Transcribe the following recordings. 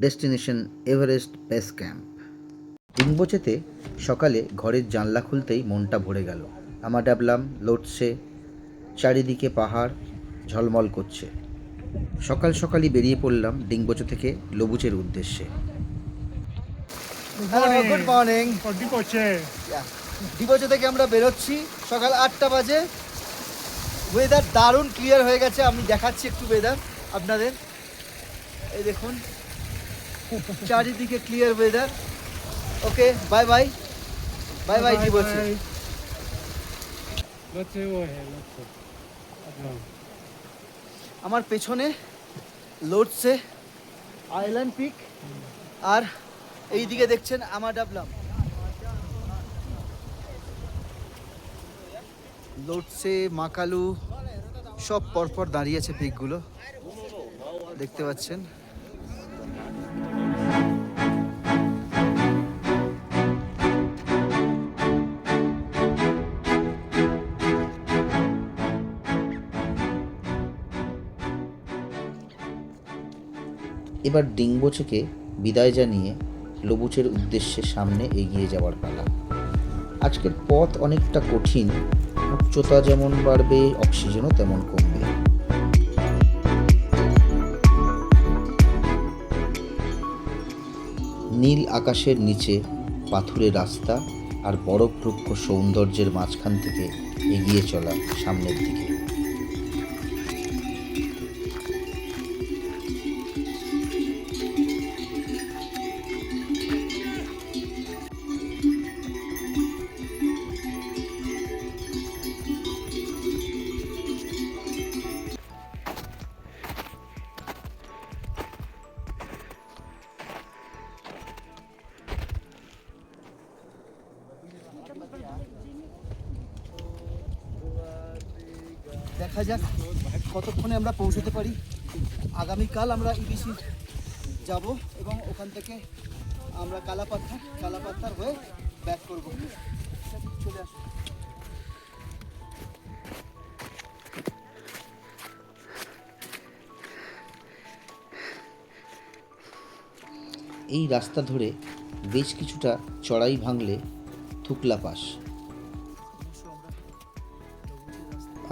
Destination Everest base camp. ডিম্বচেতে সকালে ঘরের জানলা খুলতেই মনটা ভরে গেল। আমা ডাবলাম লড়ছে, চারিদিকে পাহাড় ঝলমল করছে। সকাল সকালই বেরিয়ে পড়লাম ডিম্বচে থেকে লবুচের উদ্দেশ্যে। Hello, good morning. Dingboche Dingboche থেকে আমরা বেরোচ্ছি সকাল 8টা বাজে। ওয়েদার দারুণ ক্লিয়ার হয়ে গেছে। আমি দেখাচ্ছি একটু ওয়েদার আপনাদের। এই দেখুন, চারিদিকে ক্লিয়ার ওয়েদার। ওকে, বাই বাই বাই বাই ডিবোচে। আমার পেছনে লোডসে আইল্যান্ড পিক, আর এই দিকে দেখছেন আমা ডাবলাম। লোডসে মাকালু সব পরপর দাঁড়িয়ে আছে পিকগুলো, দেখতে পাচ্ছেন। এবার ডিম্বচেকে বিদায় জানিয়ে লবুচের উদ্দেশ্যে সামনে এগিয়ে যাওয়ার পালা। আজকের পথ অনেকটা কঠিন, উচ্চতা যেমন বাড়বে অক্সিজেনও তেমন কমবে। নীল আকাশের নিচে পাথুরে রাস্তা আর বরফ রুক্ষ সৌন্দর্যের মাঝখান থেকে এগিয়ে চলা সামনের দিকে। দেখা যাক কতক্ষণে আমরা পৌঁছতে পারি। আগামীকাল আমরা ইবিসি যাব এবং ওখান থেকে আমরা কালাপাত্থার হয়ে ব্যাক করব। চলে আসো। এই রাস্তা ধরে বেশ কিছুটা চড়াই ভাঙলে থুকলা পাস,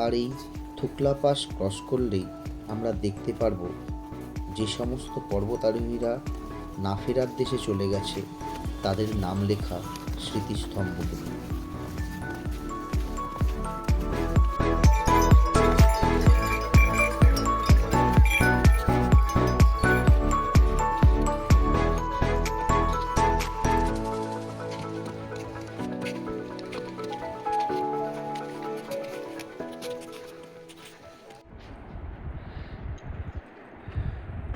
আর এই থুকলা পাস ক্রস করলেই আমরা দেখতে পারবো যে সমস্ত পর্বতারোহীরা না ফেরার দেশে চলে গেছে তাদের নাম লেখা স্মৃতিস্তম্ভগুলি।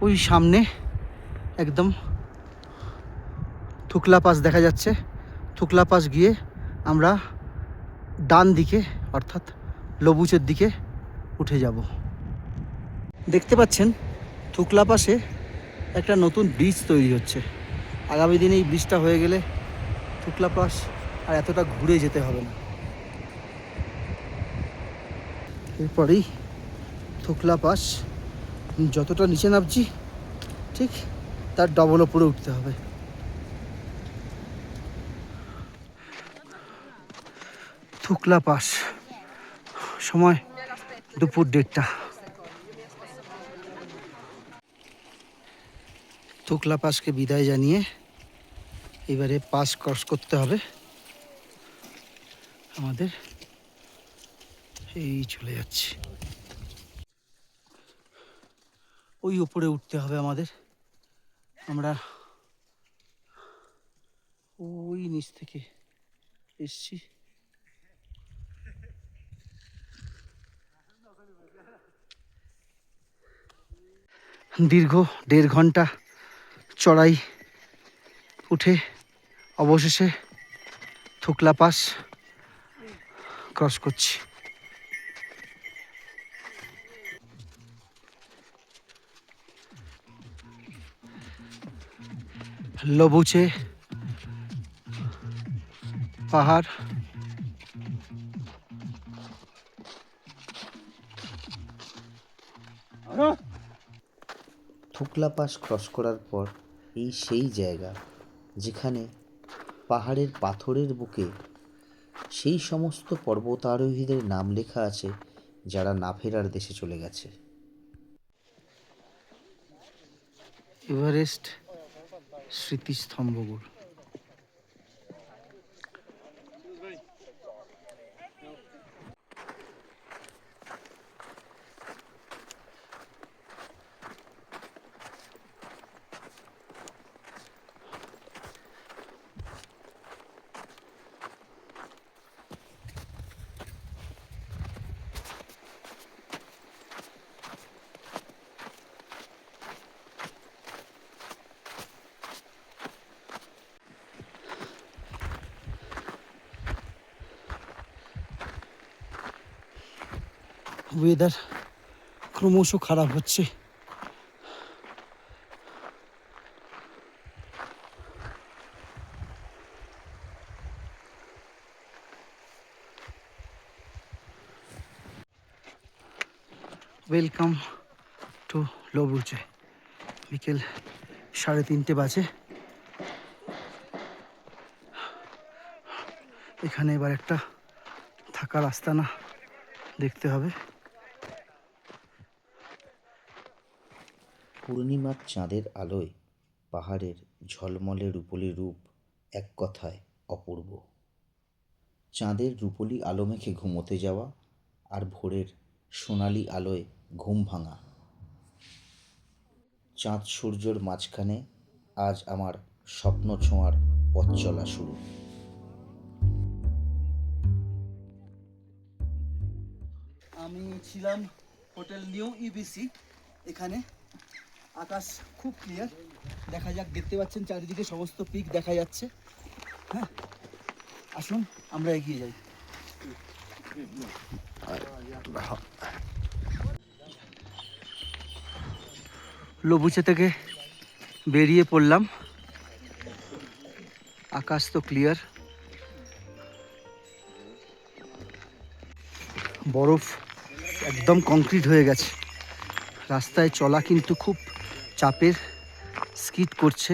ওই সামনে একদম থুকলা পাস দেখা যাচ্ছে। থুকলা পাস গিয়ে আমরা ডান দিকে অর্থাৎ লবুচের দিকে উঠে যাব। দেখতে পাচ্ছেন থুকলা পাসে একটা নতুন ব্রিজ তৈরি হচ্ছে। আগামী দিনে এই ব্রিজটা হয়ে গেলে থুকলা পাস আর এতটা ঘুরে যেতে হবে না। এরপরেই থুকলা পাস, যতটা নিচে নামছি ঠিক তার ডবল ওপরে উঠতে হবে। থুকলা পাস, সময় দুপুর 1:30। থুকলা পাসকে বিদায় জানিয়ে এবারে পাস ক্রস করতে হবে আমাদের। এই চলে যাচ্ছি, ওই উপরে উঠতে হবে আমাদের। আমরা ওই নিচ থেকে এসছি। দীর্ঘ 1.5 ঘন্টা চড়াই উঠে অবশেষে থুকলা পাস ক্রস করছি। লবুচে পাহাড়, থুকলা পাস ক্রস করার পর এই সেই জায়গা যেখানে পাহাড়ের পাথরের বুকে সেই সমস্ত পর্বতারোহীদের নাম লেখা আছে যারা না ফেরার দেশে চলে গেছে। এভারেস্ট স্মৃতিস্তম্ভগুলো। ওয়েদার ক্রমশ খারাপ হচ্ছে। Welcome to Lobuche. বিকেল 3:30 বাজে। এখানে এবার একটা থাকার আস্তানা দেখতে হবে। পূর্ণিমার চাঁদের আলোয় পাহাড়ের ঝলমলে রূপলি রূপ এক কথায় অপূর্ব। চাঁদের রূপলি আলো মেখে ঘুমোতে যাওয়া আর ভোরের সোনালি আলোয় ঘুম ভাঙা। চাঁদ সূর্যর মাঝখানে আজ আমার স্বপ্ন ছোঁয়ার পথ চলা শুরু। আমি ছিলাম হোটেল নিউ ইবিসি। এখানে আকাশ খুব ক্লিয়ার, দেখা যাক। দেখতে পাচ্ছেন চারিদিকে সমস্ত পিক দেখা যাচ্ছে। হ্যাঁ, আসুন আমরা এগিয়ে যাই। লবুচে থেকে বেরিয়ে পড়লাম। আকাশ তো ক্লিয়ার, বরফ একদম কংক্রিট হয়ে গেছে। রাস্তায় চলা কিন্তু খুব চাপের, স্কিড করছে।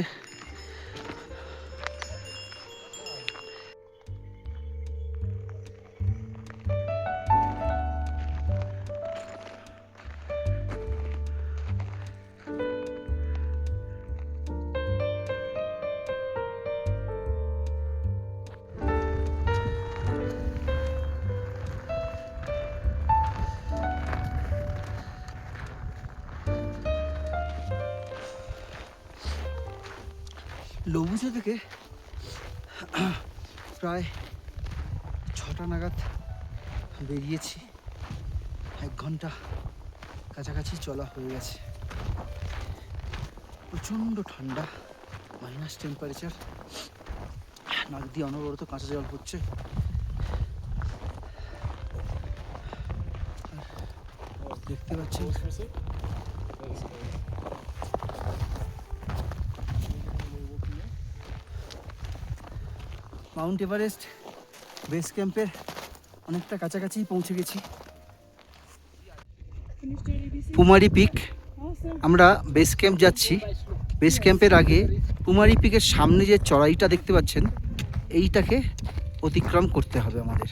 লবুচে থেকে প্রায় 6টা নাগাদ বেরিয়েছি। 1 ঘন্টা কাছাকাছি চলা হয়ে গেছে। প্রচণ্ড ঠান্ডা, মাইনাস টেম্পারেচার। নাক দিয়ে অনবরত কাঁচা জল পড়ছে। দেখতে পাচ্ছেন মাউন্ট এভারেস্ট বেস ক্যাম্পের অনেকটা কাছাকাছি পৌঁছে গেছি। পুমারি পিক। আমরা বেস ক্যাম্প যাচ্ছি। বেস ক্যাম্পের আগে পুমারি পিকের সামনে যে চড়াইটা দেখতে পাচ্ছেন, এইটাকে অতিক্রম করতে হবে আমাদের।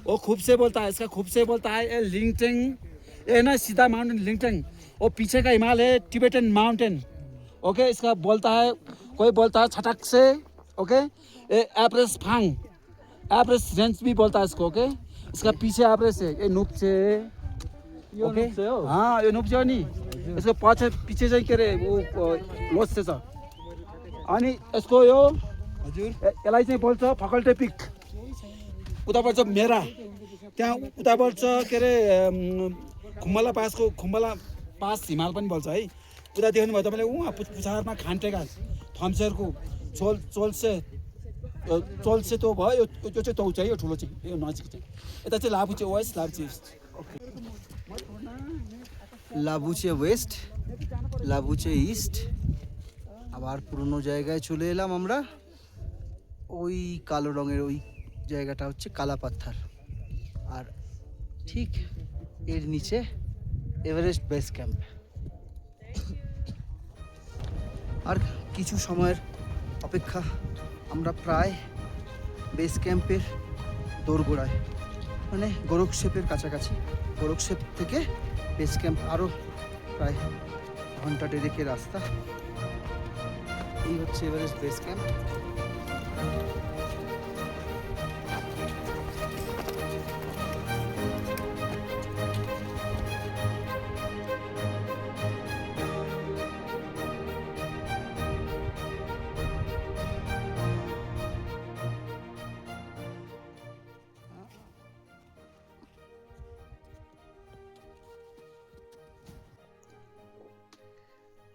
वो खूब से बोलता है, इसका खूब से बोलता है। ये लिंगटेंग, ये ना सीधा माउंटेन लिंगटेंग, और पीछे का हिमालय है टिबेटन माउंटेन। ओके, इसका बोलता है, कोई बोलता है छटक से। ओके, ये एवरेस्ट फांग, एवरेस्ट रेंज भी बोलता है इसको। ओके, इसका पीछे एवरेस्ट है, ये नुप से ओके हाँ यो नुप जाओ नि यसको पछि पछि चाहिँ के अरे ऊ लोस छ अनि यसको यो यसलाई चाहिँ बोल्छ फकल्टे पिक उताबाट छ मेरा त्यहाँ उताबाट छ के अरे खुम्बला पास हिमाल पनि बोल्छ है उता देख्नु भयो तपाईँले उहाँ पुछारमा खान्टेका थम्सरको चोल्से त्यो भयो यो चाहिँ तौ चाहिँ यो ठुलो चाहिँ यो नजिक चाहिँ यता चाहिँ Lobuche waste Lobuche east লাবুচে West, লাবুচে east. আবার পুরনো জায়গায় চলে এলাম আমরা। ওই কালো রঙের ওই জায়গাটা হচ্ছে কালা পাথর, আর ঠিক এর নিচে এভারেস্ট বেস ক্যাম্প। আর কিছু সময়ের অপেক্ষা, আমরা প্রায় বেস ক্যাম্পের দোরগোড়ায়, মানে গোরক্ষেপের কাছাকাছি। গোরক্ষেপ থেকে বেস ক্যাম্প আরও প্রায় ঘন্টা দেড়েকের রাস্তা। এই হচ্ছে এভারেস্ট বেস ক্যাম্প।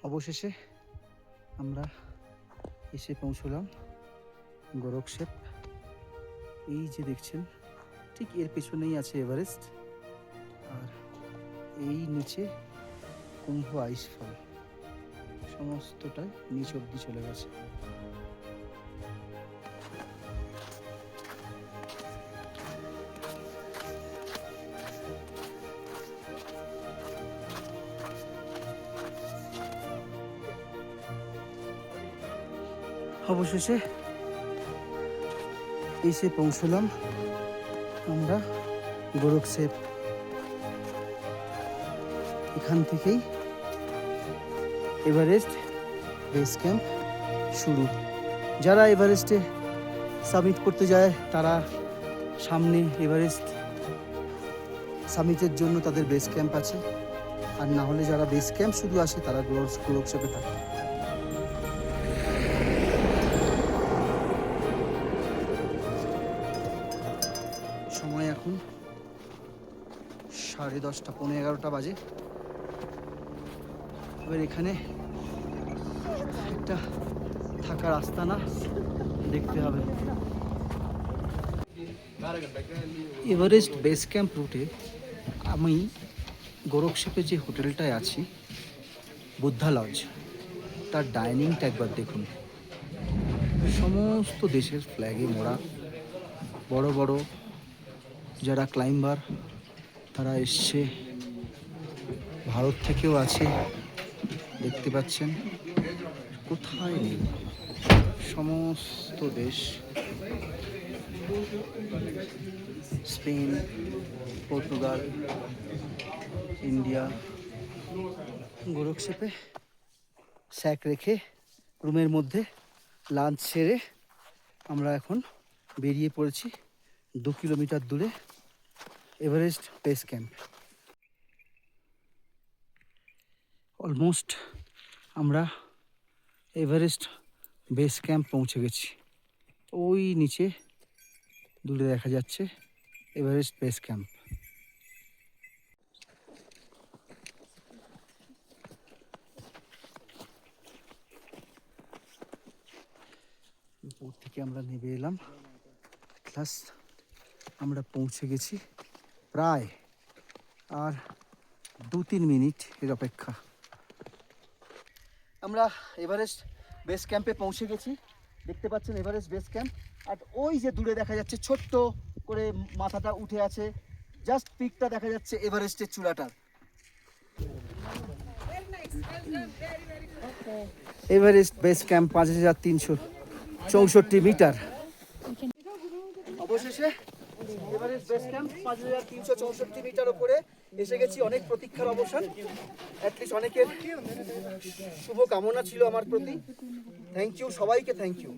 অবশেষে আমরা এসে পৌঁছলাম গোরক্ষেপ। এই যে দেখছেন ঠিক এর পেছনেই আছে এভারেস্ট, আর এই নিচে কুম্ভ আইসফল সমস্তটাই নিচ অব্দি চলে গেছে। অবশেষে এসে পৌঁছলাম আমরা গোরক্ষেপ। এখান থেকেই এভারেস্ট বেস ক্যাম্প শুরু। যারা এভারেস্টে সামিট করতে যায় তারা সামনে এভারেস্ট সামিটের জন্য তাদের বেস ক্যাম্প আছে, আর না হলে যারা বেস ক্যাম্প শুধু আসে তারা গোরক্ষেপে থাকে। সময় এখন 10:30 পৌনে 11টা বাজে। এবার এখানে একটা থাকার আস্তানা দেখতে হবে। এভারেস্ট বেস ক্যাম্প রুটে আমি গোরক্ষেপে যে হোটেলটায় আছি, বুদ্ধা লজ, তার ডাইনিংটা একবার দেখুন। সমস্ত দেশের ফ্ল্যাগে মোড়া, বড় বড় যারা ক্লাইম্বার তারা এসছে, ভারত থেকেও আছে দেখতে পাচ্ছেন, কোথায় নেই সমস্ত দেশ, স্পেন, পর্তুগাল, ইন্ডিয়া। গোরক্ষেপে স্যাক রেখে রুমের মধ্যে লাঞ্চ সেরে আমরা এখন বেরিয়ে পড়েছি 2 কিলোমিটার দূরে এভারেস্ট বেস ক্যাম্প। অলমোস্ট আমরা এভারেস্ট বেস ক্যাম্প পৌঁছে গেছি। ওই নিচে দূরে দেখা যাচ্ছে এভারেস্ট বেস ক্যাম্প। উপর থেকে আমরা নেমে এলাম, ক্লাস আমরা পৌঁছে গেছি। প্রায় আর 2-3 মিনিট এর অপেক্ষা। আমরা এভারেস্ট বেস ক্যাম্পে পৌঁছে গেছি। দেখতে পাচ্ছেন এভারেস্ট বেস ক্যাম্প, আর ওই যে দূরে দেখা যাচ্ছে ছোট্ট করে মাথাটা উঠে আছে, জাস্ট পিকটা দেখা যাচ্ছে এভারেস্টের চূড়াটার। Everest base camp 5364 metre. অবশেষে এভারেস্ট বেস ক্যাম্প 5364 মিটার উপরে এসে গেছি। অনেক প্রতীক্ষার অবসান। অ্যাটলিস্ট অনেকের শুভ কামনা ছিল আমার প্রতি। থ্যাংক ইউ সবাইকে, থ্যাংক ইউ।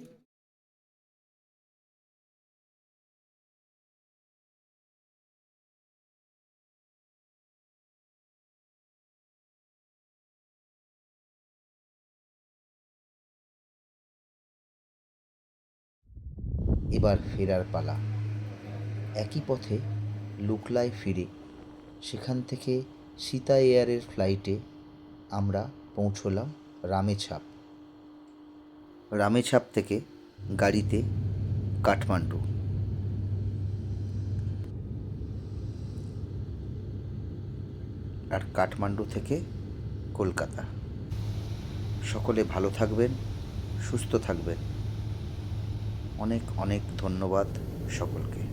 এবার ফেরার পালা। একই পথে লুকলায় ফিরে সেখান থেকে সীতা এয়ারের ফ্লাইটে আমরা পৌঁছলাম রামেছাপ। রামেছাপ থেকে গাড়িতে কাঠমান্ডু। আর কাঠমান্ডু থেকে কলকাতা। সকলে ভালো থাকবেন, সুস্থ থাকবেন। অনেক অনেক ধন্যবাদ সকলকে।